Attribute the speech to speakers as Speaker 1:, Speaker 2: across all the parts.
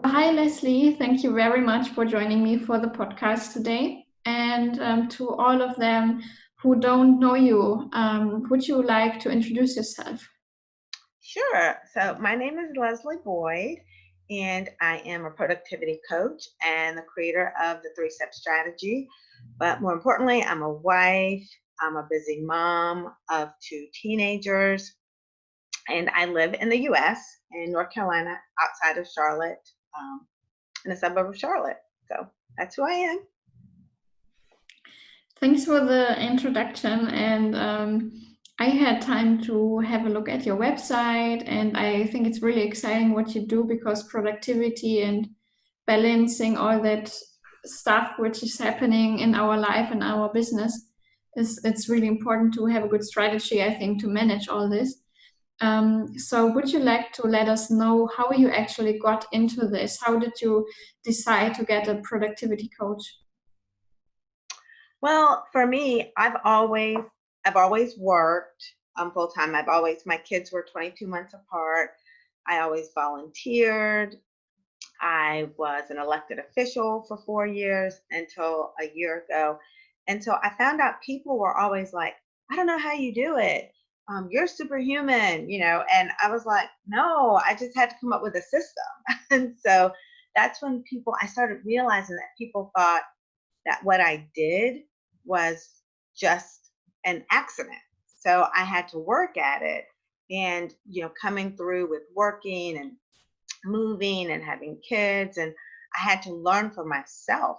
Speaker 1: Hi, Leslie. Thank you very much for joining me for the podcast today. And to all of them who don't know you, would you like to introduce yourself?
Speaker 2: Sure. So my name is Leslie Boyd, and I am a productivity coach and the creator of the Three Step Strategy. But more importantly, I'm a wife, I'm a busy mom of two teenagers, and I live in the US in North Carolina, outside of Charlotte, um, in a suburb of Charlotte. So that's who I am.
Speaker 1: Thanks for the introduction. And I had time to have a look at your website, and I think it's really exciting what you do because productivity and balancing all that stuff which is happening in our life and our business is it's really important to have a good strategy, I think, to manage all this. So would you like to let us know how you actually got into this? How did you decide to get a productivity coach?
Speaker 2: Well, for me, I've always worked full time. My kids were 22 months apart. I always volunteered. I was an elected official for 4 years until a year ago. And so I found out people were always like, I don't know how you do it. You're superhuman, and I was like, no, I just had to come up with a system. And so that's when I started realizing that people thought that what I did was just an accident. So I had to work at it. And, coming through with working and moving and having kids, and I had to learn for myself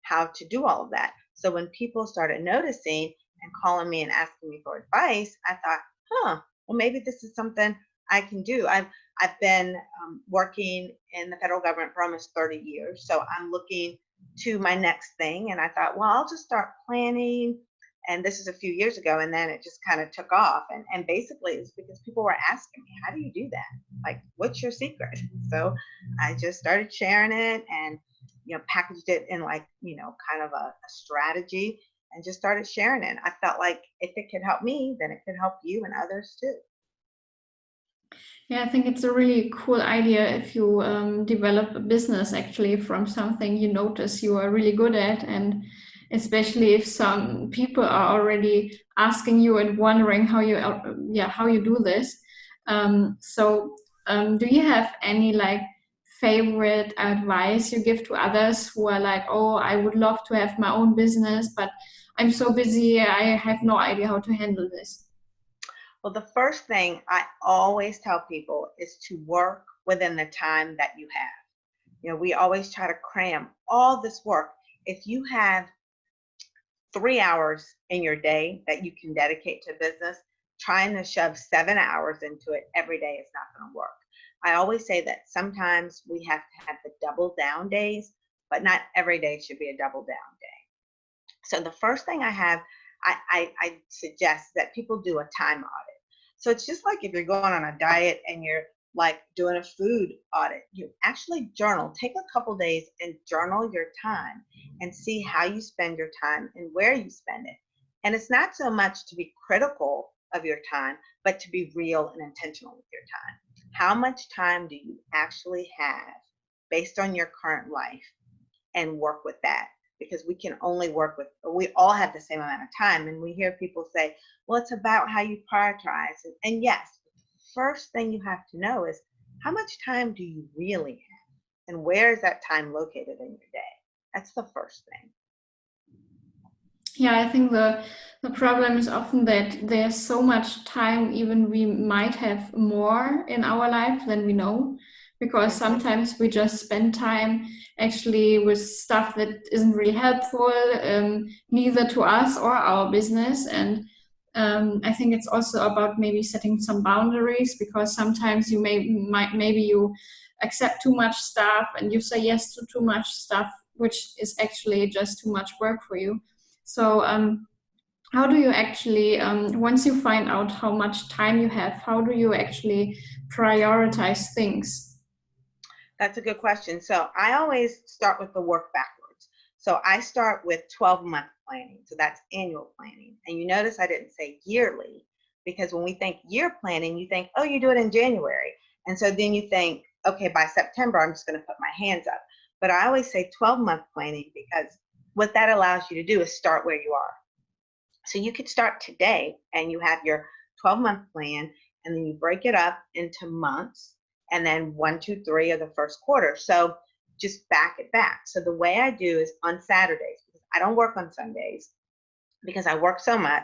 Speaker 2: how to do all of that. So when people started noticing and calling me and asking me for advice, I thought, well, maybe this is something I can do. I've been working in the federal government for almost 30 years, so I'm looking to my next thing, and I thought, well, I'll just start planning. And this is a few years ago, and then it just kind of took off. And basically, it's because people were asking me, how do you do that? Like, what's your secret? So I just started sharing it and packaged it in like, kind of a strategy and just started sharing it. I felt like if it could help me, then it could help you and others too.
Speaker 1: Yeah, I think it's a really cool idea if you develop a business actually from something you notice you are really good at, and especially if some people are already asking you and wondering how you do this. Do you have any like favorite advice you give to others who are like, oh, I would love to have my own business, but I'm so busy, I have no idea how to handle this.
Speaker 2: Well, the first thing I always tell people is to work within the time that you have. We always try to cram all this work. If you have 3 hours in your day that you can dedicate to business, trying to shove 7 hours into it every day is not going to work. I always say that sometimes we have to have the double down days, but not every day should be a double down day. So the first thing I suggest that people do a time audit. So it's just like if you're going on a diet and you're like doing a food audit, you actually journal. Take a couple days and journal your time and see how you spend your time and where you spend it. And it's not so much to be critical of your time, but to be real and intentional with your time. How much time do you actually have based on your current life, and work with that? Because we all have the same amount of time. And we hear people say, well, it's about how you prioritize. And yes, the first thing you have to know is how much time do you really have? And where is that time located in your day? That's the first thing.
Speaker 1: Yeah, I think the problem is often that there's so much time, even we might have more in our life than we know, because
Speaker 2: Hmm.
Speaker 1: sometimes we just spend time actually with stuff that isn't really helpful, neither to us or our business. And I think it's also about maybe setting some boundaries, because sometimes maybe you accept too much stuff and you say yes to too much stuff, which is actually just too much work for you. So, how do you actually, once you find out how much time you have, how do you actually prioritize things?
Speaker 2: That's a good question. So I always start with the work backwards. So I start with 12-month planning. So that's annual planning. And you notice I didn't say yearly, because when we think year planning, you think, oh, you do it in January. And so then you think okay, by September, I'm just going to put my hands up. But I always say 12-month planning, because what that allows you to do is start where you are. So you could start today and you have your 12-month plan, and then you break it up into months, and then 1, 2, 3 are the first quarter. So just back it back. So the way I do is on Saturdays, because I don't work on Sundays because I work so much.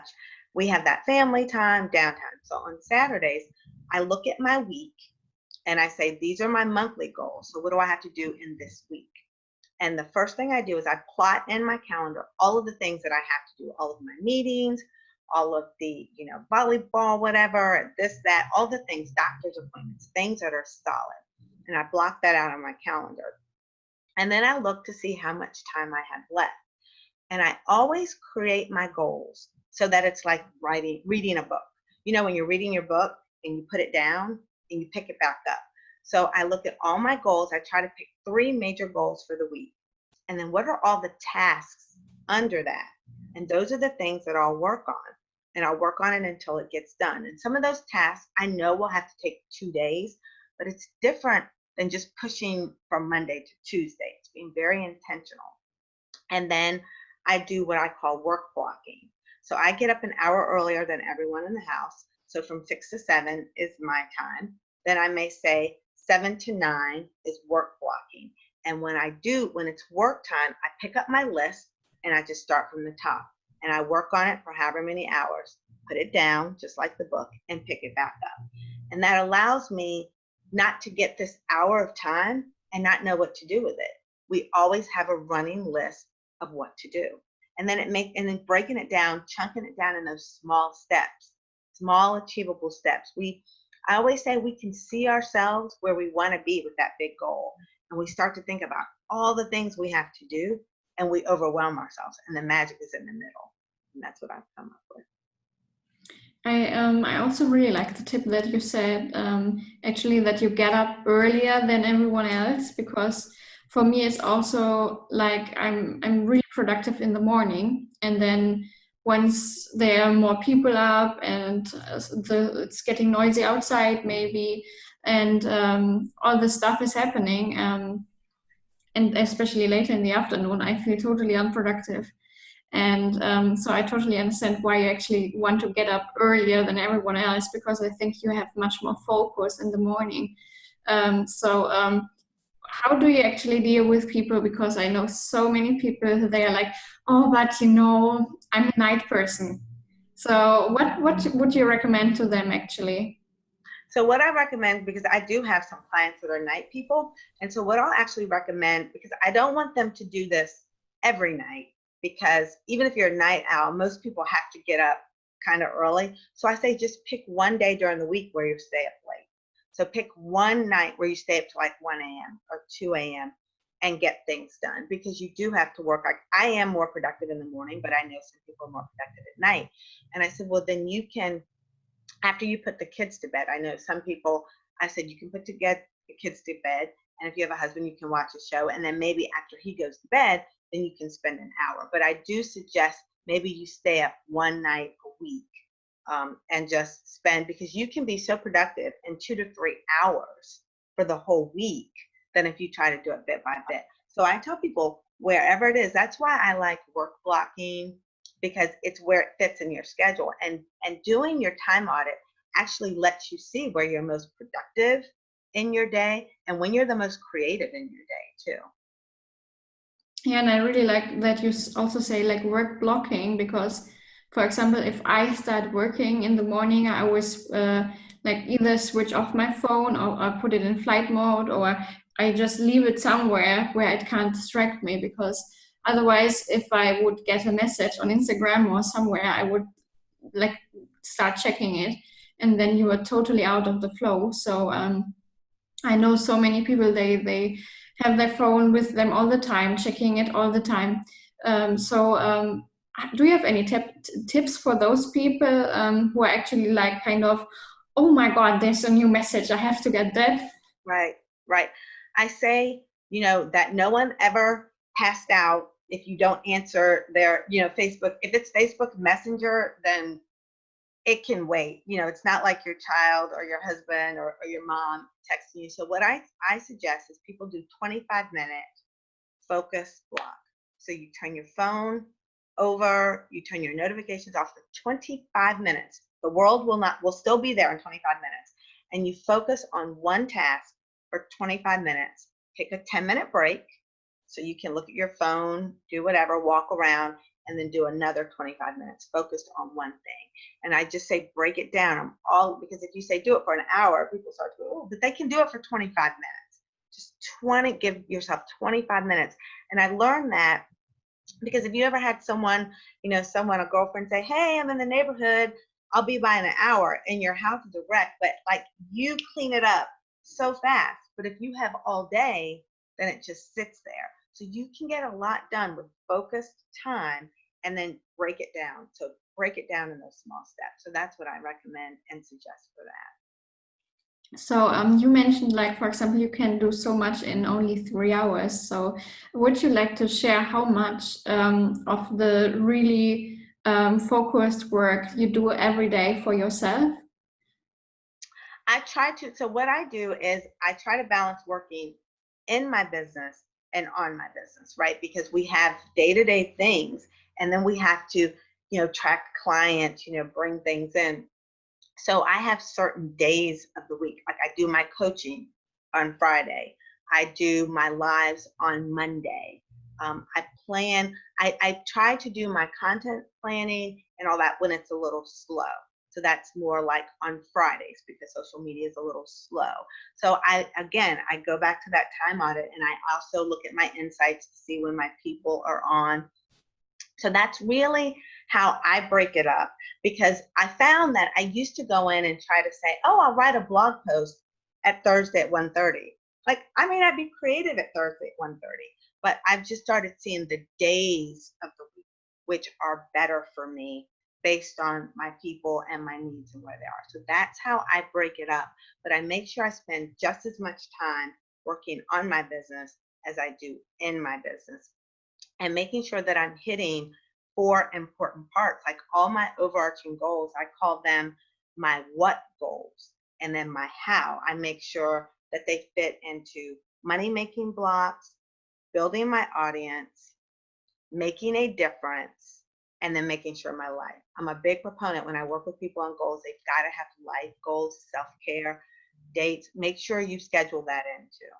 Speaker 2: We have that family time, downtime. So on Saturdays, I look at my week and I say, these are my monthly goals. So what do I have to do in this week? And the first thing I do is I plot in my calendar all of the things that I have to do, all of my meetings, all of the, volleyball, whatever, this, that, all the things, doctor's appointments, things that are solid. And I block that out on my calendar. And then I look to see how much time I have left. And I always create my goals so that it's like reading a book. When you're reading your book and you put it down and you pick it back up. So I look at all my goals. I try to pick 3 major goals for the week. And then what are all the tasks under that? And those are the things that I'll work on. And I'll work on it until it gets done. And some of those tasks I know will have to take 2 days, but it's different than just pushing from Monday to Tuesday. It's being very intentional. And then I do what I call work blocking. So I get up an hour earlier than everyone in the house. So from 6 to 7 is my time. Then I may say 7 to 9 is work blocking. And when it's work time, I pick up my list and I just start from the top. And I work on it for however many hours, put it down, just like the book, and pick it back up. And that allows me not to get this hour of time and not know what to do with it. We always have a running list of what to do. And then breaking it down, chunking it down in those small steps, small achievable steps. I always say we can see ourselves where we want to be with that big goal. And we start to think about all the things we have to do, and we overwhelm ourselves, and the magic is in the middle. And that's what I've come up with.
Speaker 1: I also really like the tip that you said, actually, that you get up earlier than everyone else, because for me it's also like I'm really productive in the morning, and then once there are more people up and it's getting noisy outside maybe, and all the stuff is happening, and especially later in the afternoon, I feel totally unproductive. And so I totally understand why you actually want to get up earlier than everyone else, because I think you have much more focus in the morning. How do you actually deal with people? Because I know so many people, they are like, oh, but I'm a night person. So what would you recommend to them actually?
Speaker 2: So what I recommend, because I do have some clients that are night people, and so what I'll actually recommend, because I don't want them to do this every night, because even if you're a night owl, most people have to get up kind of early. So I say just pick one day during the week where you stay up late. So pick one night where you stay up to like 1 a.m. or 2 a.m. and get things done, because you do have to work. I am more productive in the morning, but I know some people are more productive at night. And I said, well, then you can, after you put the kids to bed, I know some people, I said, you can put the kids to bed, and if you have a husband, you can watch a show, and then maybe after he goes to bed, then you can spend an hour. But I do suggest maybe you stay up one night a week, and just spend, because you can be so productive in 2 to 3 hours for the whole week than if you try to do it bit by bit. So I tell people, wherever it is, that's why I like work blocking, because it's where it fits in your schedule. And doing your time audit actually lets you see where you're most productive in your day and when you're the most creative in your day too.
Speaker 1: Yeah, and I really like that you also say like work blocking, because for example, if I start working in the morning, I always like either switch off my phone, or put it in flight mode, or I just leave it somewhere where it can't distract me, because otherwise if I would get a message on Instagram or somewhere, I would like start checking it, and then you are totally out of the flow. So I know so many people, they have their phone with them all the time, checking it all the time. Do you have any tips for those people who are actually like kind of, oh my God, there's a new message, I have to get that?
Speaker 2: Right. I say, that no one ever passed out if you don't answer their, Facebook. If it's Facebook Messenger, then it can wait. You know, it's not like your child or your husband or your mom texting you. So what I suggest is people do 25-minute focus block. So you turn your phone over, you turn your notifications off for 25 minutes. The world will still be there in 25 minutes. And you focus on one task for 25 minutes. Take a 10-minute break so you can look at your phone, do whatever, walk around, and then do another 25 minutes focused on one thing. And I just say break it down. Because if you say do it for an hour, people start to go, oh, but they can do it for 25 minutes. Just give yourself 25 minutes. And I learned that because if you ever had someone, a girlfriend say, hey, I'm in the neighborhood, I'll be by in an hour, and your house is a wreck, but like you clean it up so fast. But if you have all day, then it just sits there. So you can get a lot done with focused time and then break it down. So break it down in those small steps. So that's what I recommend and suggest for that.
Speaker 1: So you mentioned, like, for example, you can do so much in only 3 hours. So would you like to share how much of the really focused work you do every day for yourself?
Speaker 2: So what I do is I try to balance working in my business and on my business, right? Because we have day-to-day things, and then we have to, track clients, bring things in. So I have certain days of the week. Like I do my coaching on Friday. I do my lives on Monday. I try to do my content planning and all that when it's a little slow. So that's more like on Fridays because social media is a little slow. So I go back to that time audit, and I also look at my insights to see when my people are on. So that's really how I break it up, because I found that I used to go in and try to say, oh, I'll write a blog post at Thursday at 1:30. Like I may not be creative at Thursday at 1:30, but I've just started seeing the days of the week which are better for me based on my people and my needs and where they are. So that's how I break it up. But I make sure I spend just as much time working on my business as I do in my business, and making sure that I'm hitting 4 important parts. Like all my overarching goals, I call them my what goals, and then my how. I make sure that they fit into money making blocks, building my audience, making a difference, and then making sure my life. I'm a big proponent when I work with people on goals, they've got to have life goals, self-care, dates. Make sure you schedule that in too.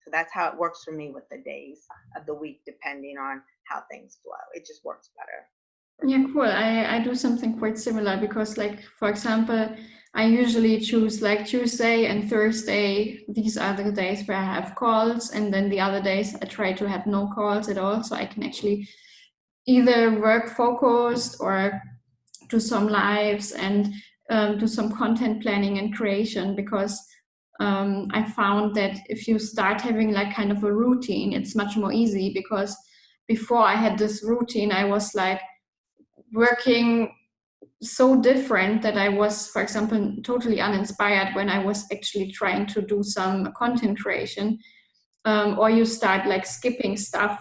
Speaker 2: So that's how it works for me with the days of the week, depending on how things flow. It just works better.
Speaker 1: Yeah, cool. I do something quite similar because, like, for example, I usually choose like Tuesday and Thursday. These are the days where I have calls, and then the other days I try to have no calls at all, so I can actually either work focused or do some lives and do some content planning and creation, because I found that if you start having like kind of a routine, it's much more easy. Because before I had this routine, I was like working so different that I was, for example, totally uninspired when I was actually trying to do some content creation. Or you start like skipping stuff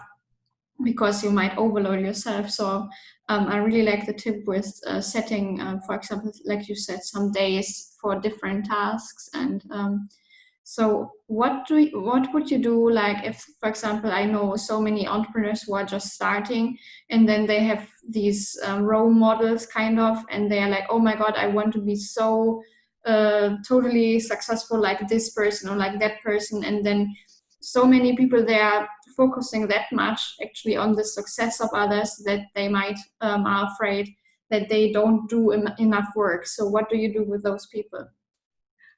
Speaker 1: because you might overload yourself. So I really like the tip with setting, for example, like you said, some days for different tasks. And so what would you do, like if, for example, I know so many entrepreneurs who are just starting, and then they have these role models kind of, and they're like, oh my God, I want to be so totally successful like this person or like that person. And then so many people, they are focusing that much actually on the success of others that they might are afraid that they don't do enough work. So what do you do with those people?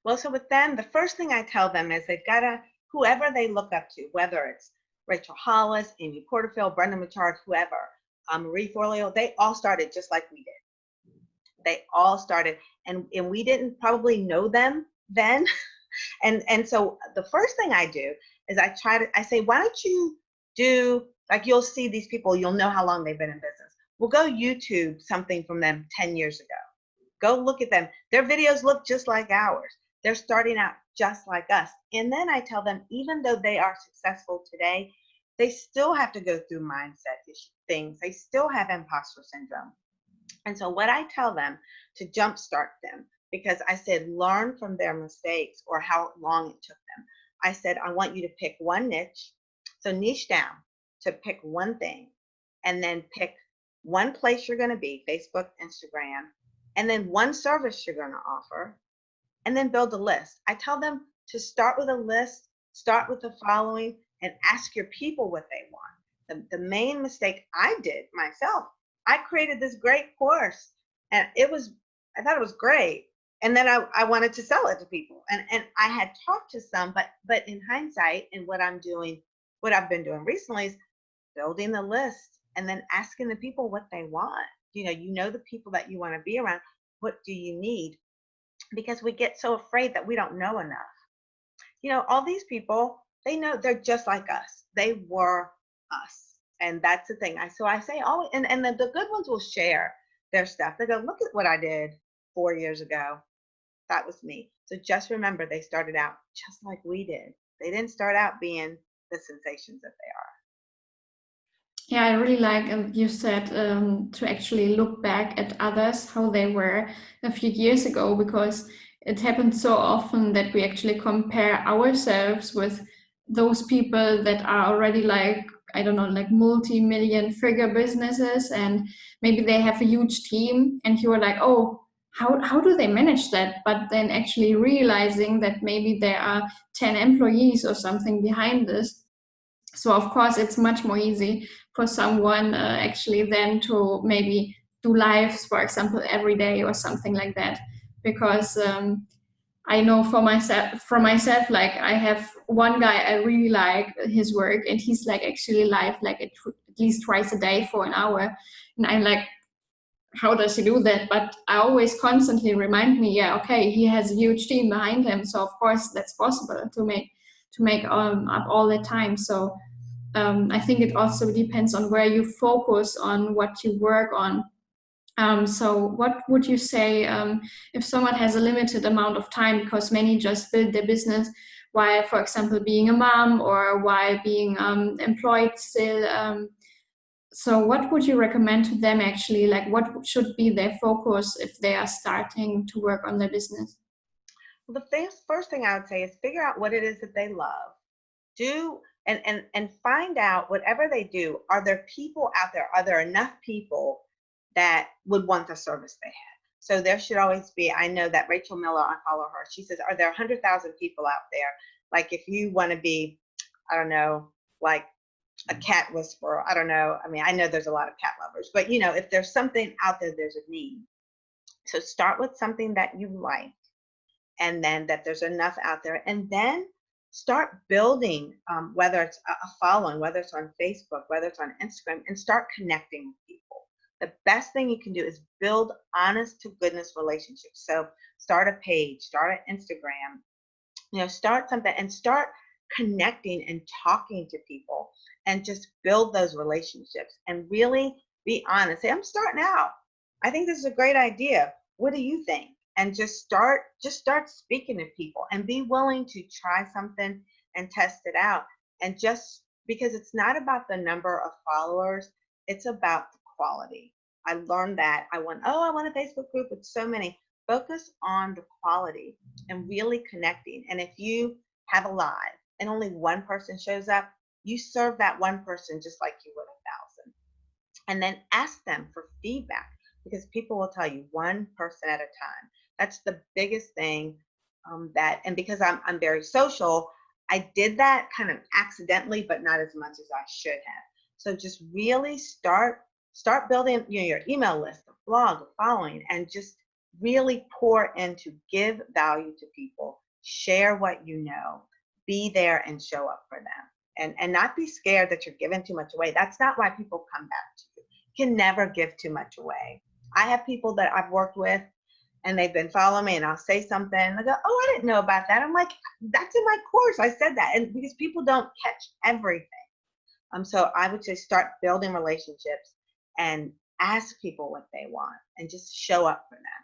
Speaker 2: Well, so with them, the first thing I tell them is they've got to, whoever they look up to, whether it's Rachel Hollis, Amy Porterfield, Brendon Burchard, whoever, Marie Forleo, they all started just like we did. They all started, and we didn't probably know them then. And so the first thing I do is I say, why don't you do, like you'll see these people, you'll know how long they've been in business. We'll go YouTube something from them 10 years ago. Go look at them. Their videos look just like ours. They're starting out just like us. And then I tell them, even though they are successful today, they still have to go through mindset things. They still have imposter syndrome. And so what I tell them, to jumpstart them, because I said, learn from their mistakes or how long it took them. I said, I want you to pick one niche. So niche down to pick one thing, and then pick one place you're going to be, Facebook, Instagram, and then one service you're going to offer, and then build a list. I tell them to start with a list, start with the following, and ask your people what they want. The main mistake I did myself, I created this great course, and I thought it was great. And then I wanted to sell it to people. And I had talked to some, but in hindsight, and what I've been doing recently is building the list and then asking the people what they want. You know the people that you want to be around. What do you need? Because we get so afraid that we don't know enough. All these people, they know, they're just like us. They were us. And that's the thing. So I say, oh, and the good ones will share their stuff. They go, look at what I did 4 years ago. That was me. So just remember, they started out just like we did. They didn't start out being the sensations that they are.
Speaker 1: Yeah, I really like you said to actually look back at others, how they were a few years ago, because it happens so often that we actually compare ourselves with those people that are already like, I don't know, like multi-million figure businesses, and maybe they have a huge team, and you are like, oh, how do they manage that? But then actually realizing that maybe there are 10 employees or something behind this. So of course it's much more easy for someone actually then to maybe do lives, for example, every day or something like that. Because I know for myself, like I have one guy I really like his work, and he's like actually live like at least twice a day for an hour, and I'm like, how does he do that? But I always constantly remind me, yeah, okay, he has a huge team behind him, so of course that's possible to make up all the time. So I think it also depends on where you focus on, what you work on. So what would you say if someone has a limited amount of time, because many just build their business while, for example, being a mom or while being employed still. So what would you recommend to them actually? Like what should be their focus if they are starting to work on their business?
Speaker 2: Well, the first thing I would say is figure out what it is that they love. Do and find out whatever they do, are there people out there? Are there enough people that would want the service they have? So there should always be, I know that Rachel Miller, I follow her, she says, are there 100,000 people out there? Like if you want to be, I don't know, like a cat whisperer, I don't know. I mean, I know there's a lot of cat lovers, but if there's something out there, there's a need. So start with something that you like, and then that there's enough out there, and then start building, whether it's a following, whether it's on Facebook, whether it's on Instagram, and start connecting with people. The best thing you can do is build honest to goodness relationships. So start a page, start an Instagram, start something and start connecting and talking to people, and just build those relationships and really be honest. Say, I'm starting out. I think this is a great idea. What do you think? And just start speaking to people, and be willing to try something and test it out. And just because it's not about the number of followers, it's about the quality. I learned that. I want a Facebook group with so many. Focus on the quality and really connecting. And if you have a live and only one person shows up, you serve that one person just like you would 1,000. And then ask them for feedback, because people will tell you one person at a time. That's the biggest thing. And because I'm very social, I did that kind of accidentally, but not as much as I should have. So just really start building your email list, a blog, a following, and just really pour in to give value to people, share what you know, be there and show up for them, and not be scared that you're giving too much away. That's not why people come back to you. You can never give too much away. I have people that I've worked with, and they've been following me, and I'll say something, and they go, oh, I didn't know about that. I'm like, that's in my course. I said that. And because people don't catch everything. So I would say start building relationships and ask people what they want and just show up for them.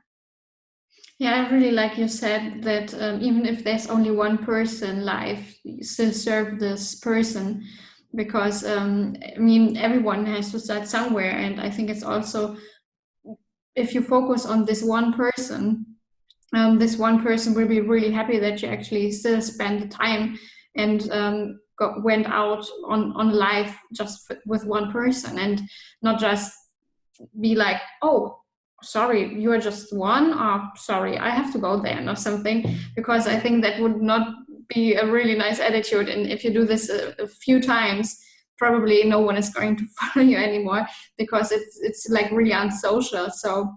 Speaker 1: Yeah, I really like you said that even if there's only one person live, you still serve this person, because I mean, everyone has to start somewhere. And I think it's also if you focus on this one person will be really happy that you actually still spend the time and went out on live just with one person, and not just be like, oh, sorry, you are just one, or sorry, I have to go then, or something, because I think that would not be a really nice attitude. And if you do this a few times, probably no one is going to follow you anymore, because it's like really unsocial. So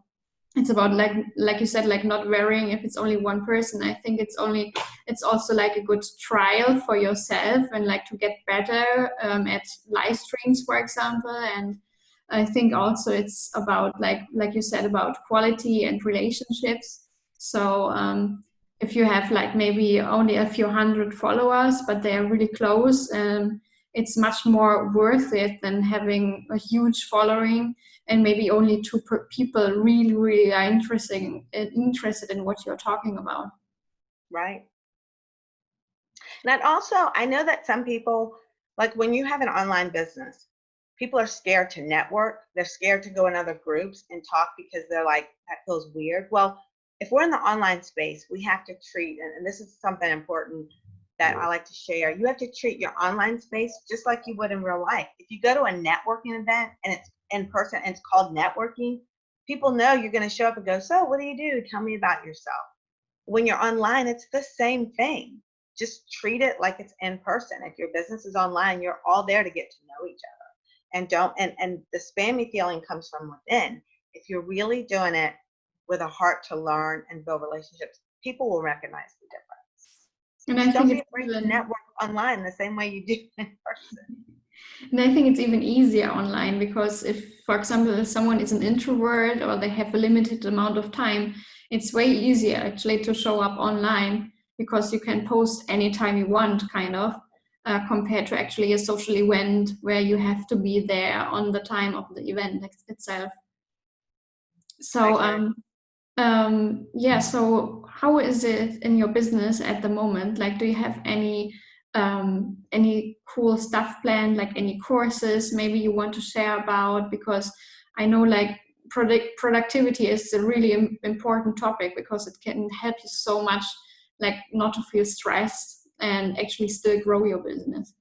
Speaker 1: it's about, like you said, like not varying if it's only one person. I think it's also like a good trial for yourself, and like to get better at live streams, for example. And I think also it's about, like you said, about quality and relationships. So if you have like maybe only a few hundred followers, but they are really close, it's much more worth it than having a huge following and maybe only two people really are interested in what you're talking about.
Speaker 2: Right. And also, I know that some people, like when you have an online business, people are scared to network. They're scared to go in other groups and talk because they're like, that feels weird. Well, if we're in the online space, we have to treat, and this is something important that I like to share, you have to treat your online space just like you would in real life. If you go to a networking event and it's in person and it's called networking, people know you're going to show up and go, so what do you do? Tell me about yourself. When you're online, it's the same thing. Just treat it like it's in person. If your business is online, you're all there to get to know each other. And don't, and the spammy feeling comes from within. If you're really doing it with a heart to learn and build relationships, people will recognize the difference.
Speaker 1: And
Speaker 2: just
Speaker 1: I think
Speaker 2: don't be afraid to network online the same way you do in person.
Speaker 1: And I think it's even easier online, because if, for example, someone is an introvert or they have a limited amount of time, it's way easier actually to show up online, because you can post anytime you want, kind of, compared to actually a social event where you have to be there on the time of the event itself. So, yeah, so how is it in your business at the moment? Like, do you have any cool stuff planned, like any courses maybe you want to share about? Because I know like productivity is a really important topic, because it can help you so much, like not to feel stressed and actually still grow your business.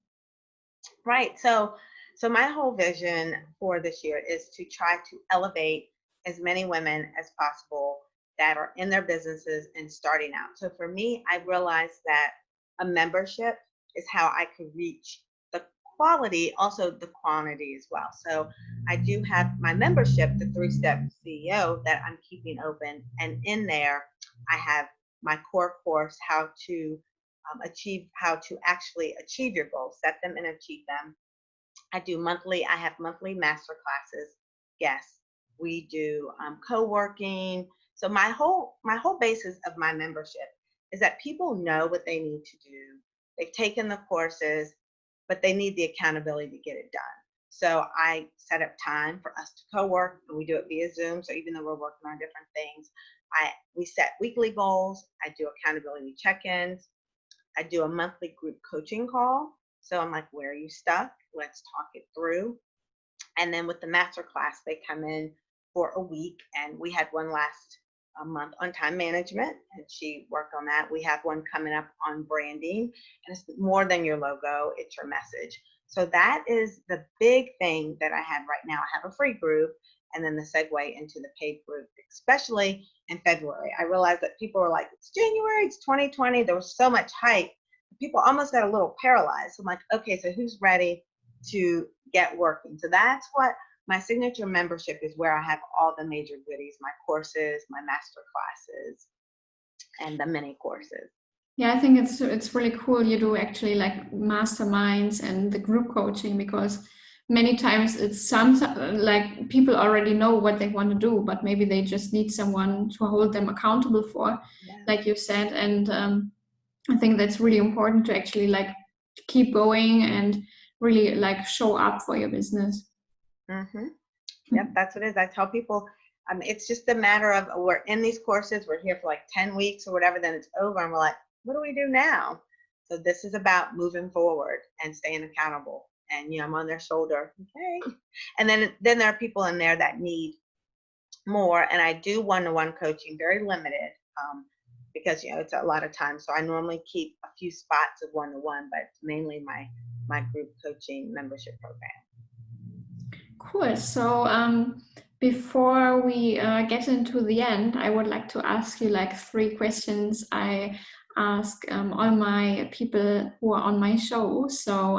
Speaker 2: Right. So my whole vision for this year is to try to elevate as many women as possible that are in their businesses and starting out. So for me, I realized that a membership is how I could reach the quality, also the quantity as well. So I do have my membership, the 3-Step CEO, that I'm keeping open. And in there, I have my core course, how to actually achieve your goals, set them and achieve them. I have monthly master classes. Yes, we do co-working. So my whole basis of my membership is that people know what they need to do. They've taken the courses, but they need the accountability to get it done. So I set up time for us to co-work, and we do it via Zoom. So even though we're working on different things, we set weekly goals. I do accountability check-ins. I do a monthly group coaching call. So I'm like, where are you stuck? Let's talk it through. And then with the master class, they come in for a week, and we had one last month on time management, and she worked on that. We have one coming up on branding, and it's more than your logo, it's your message. So that is the big thing that I have right now. I have a free group, and then the segue into the paid group, especially in February. I realized that people were like, it's January, it's 2020. There was so much hype. People almost got a little paralyzed. So I'm like, okay, so who's ready to get working? So that's what my signature membership is, where I have all the major goodies, my courses, my master classes, and the mini courses.
Speaker 1: Yeah, I think it's really cool you do actually like masterminds and the group coaching, because many times it's like people already know what they want to do, but maybe they just need someone to hold them accountable for, like you said. And I think that's really important to actually like keep going and really like show up for your business.
Speaker 2: Mm-hmm. Yep, that's what it is. I tell people, it's just a matter of, we're in these courses, we're here for like 10 weeks or whatever, then it's over, and we're like, what do we do now? So this is about moving forward and staying accountable. And I'm on their shoulder, okay. And then there are people in there that need more, and I do one-to-one coaching, very limited, because it's a lot of time. So I normally keep a few spots of one-to-one, but it's mainly my group coaching membership program.
Speaker 1: Cool. So before we get into the end, I would like to ask you like 3 questions I ask all my people who are on my show. So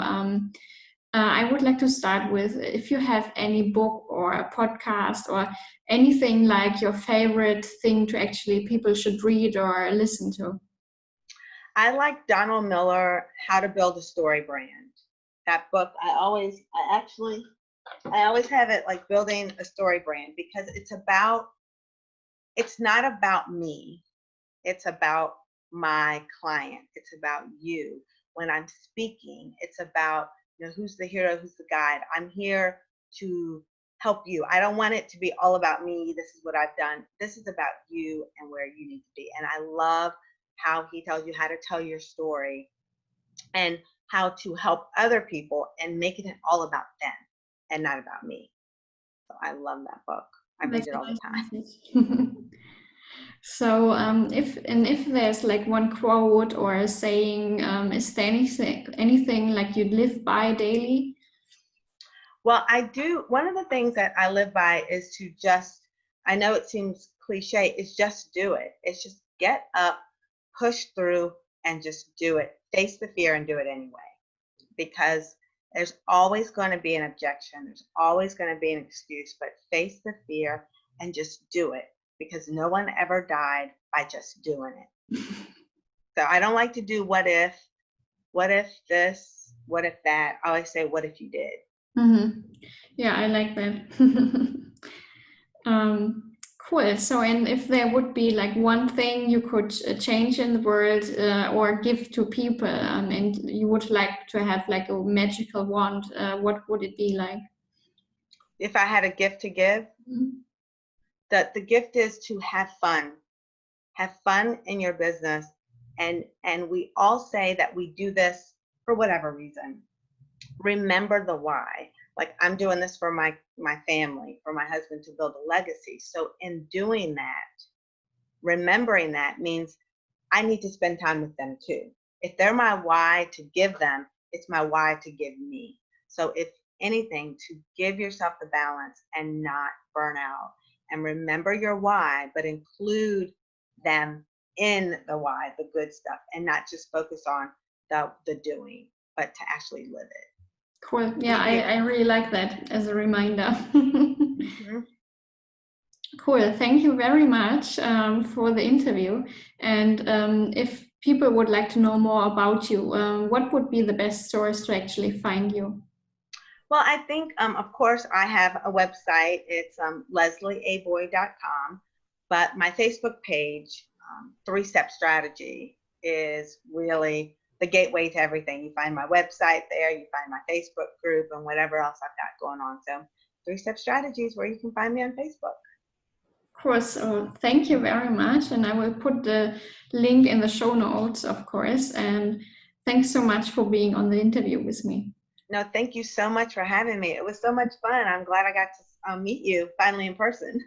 Speaker 1: I would like to start with if you have any book or a podcast or anything like your favorite thing to actually people should read or listen to.
Speaker 2: I like Donald Miller, How to Build a Story Brand. That book, I always have it like building a story brand, because it's not about me. It's about my client. It's about you. When I'm speaking, it's about, who's the hero, who's the guide. I'm here to help you. I don't want it to be all about me. This is what I've done. This is about you and where you need to be. And I love how he tells you how to tell your story and how to help other people and making it all about them and not about me. So I love that book. I read it all the time.
Speaker 1: So if there's like one quote or a saying, is there anything like you live by daily?
Speaker 2: Well, I do. One of the things that I live by is to I know it seems cliche, is just do it. It's just get up, push through, and just do it. Face the fear and do it anyway. Because there's always going to be an objection. There's always going to be an excuse, but face the fear and just do it, because no one ever died by just doing it. So I don't like to do what if this, what if that. I always say, what if you did?
Speaker 1: Mm-hmm. Yeah, I like that. Cool. So, and if there would be like one thing you could change in the world or give to people, and you would like to have like a magical wand, what would it be like?
Speaker 2: If I had a gift to give, the gift is to have fun. Have fun in your business. And we all say that we do this for whatever reason. Remember the why. Like, I'm doing this for my family, for my husband, to build a legacy. So in doing that, remembering that means I need to spend time with them too. If they're my why to give them, it's my why to give me. So if anything, to give yourself the balance and not burn out, and remember your why, but include them in the why, the good stuff, and not just focus on the doing, but to actually live it.
Speaker 1: Cool. Yeah, I really like that as a reminder.
Speaker 2: Mm-hmm.
Speaker 1: Cool. Thank you very much for the interview. And if people would like to know more about you, what would be the best source to actually find you?
Speaker 2: Well, I think, of course, I have a website. It's leslieaboyd.com. But my Facebook page, 3-Step Strategy, is really the gateway to everything. You find my website there, you find my Facebook group, and whatever else I've got going on. So 3-Step Strategy is where you can find me on Facebook.
Speaker 1: Of course. Thank you very much. And I will put the link in the show notes, of course. And thanks so much for being on the interview with me.
Speaker 2: No, thank you so much for having me. It was so much fun. I'm glad I got to meet you finally in person.